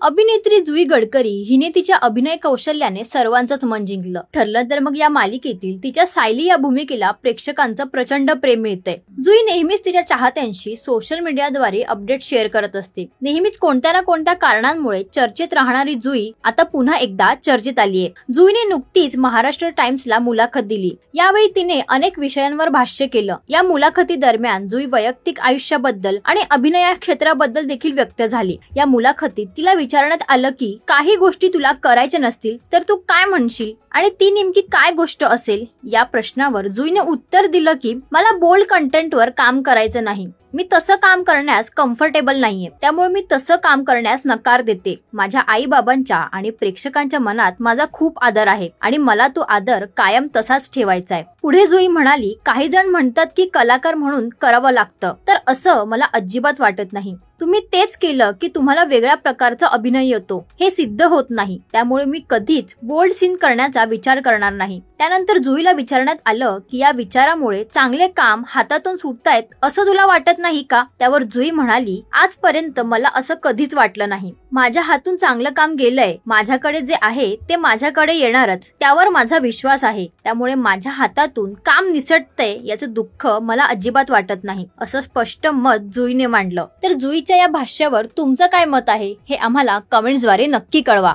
अभिनेत्री जुई गडकरी हिने तिच्या अभिनय कौशल्याने सर्वांचंच मन जिंकलं. ठरलं तर मग या मालिकेतील तिच्या सायली या भूमिकेला प्रेक्षकांचं प्रचंड प्रेम मिळतंय. जुई नेहमीच तिच्या चाहत्यांशी सोशल मीडियाद्वारे अपडेट शेअर करत असते. नेहमीच कोणत्या ना कोणत्या कारणांमुळे चर्चेत राहणारी जुई आता पुन्हा एकदा चर्चेत आलीये. जुईने नुकतीच महाराष्ट्र टाइम्सला मुलाखत दिली. यावेळी तिने अनेक विषयांवर भाष्य केलं. या मुलाखती दरम्यान जुई वैयक्तिक आयुष्याबद्दल आणि अभिनय क्षेत्राबद्दल देखील व्यक्त झाली. या मुलाखतीत तिला विचारण्यात आलं की काही गोष्टी तुला करायच्या नसतील तर तू काय म्हणशील आणि ती नेमकी काय गोष्ट असेल. या प्रश्नावर जुईने उत्तर दिलं की मला बोल्ड कंटेंटवर काम करायचं नाही. मी तसं काम करण्यास कम्फर्टेबल नाहीये, त्यामुळे मी तसं काम करण्यास नकार देते. माझ्या आई बाबांच्या आणि प्रेक्षकांच्या मनात माझा खूप आदर आहे आणि मला तो आदर कायम तसाच ठेवायचा आहे. पुढे जुई म्हणाली, काही जण म्हणतात की कलाकार म्हणून करावं लागतं, तर असं मला अजिबात वाटत नाही. तुम्ही तेच केलं की तुम्हाला वेगळ्या प्रकारचा अभिनय येतो हे सिद्ध होत नाही. त्यामुळे मी कधीच बोल्ड सीन करण्याचा विचार करणार नाही. त्यानंतर जुईला विचारण्यात आलं की या विचारामुळे चांगले काम हातातून सुटतायत असं तुला वाटत नाही का. त्यावर जुई म्हणाली, आजपर्यंत मला असं कधीच वाटलं नाही. माझ्या हातून चांगलं काम गेलंय. माझ्याकडे जे आहे ते माझ्याकडे येणारच, त्यावर माझा विश्वास आहे. त्यामुळे माझ्या हातातून काम निसटतंय याचं दुःख मला अजिबात वाटत नाही, असं स्पष्ट मत जुईने मांडलं. तर जुईच्या या भाष्यावर तुमचं काय मत आहे हे आम्हाला कमेंट्सद्वारे नक्की कळवा.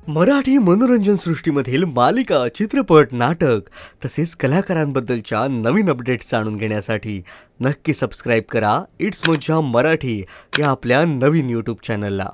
मराठी मनोरंजन सृष्टीमधील मालिका, चित्रपट, नाटक तसेच कलाकारांबद्दलच्या नवीन अपडेट्स जाणून घेण्यासाठी नक्की सबस्क्राईब करा इट्स मज्जा मराठी या आपल्या नवीन YouTube चॅनलला.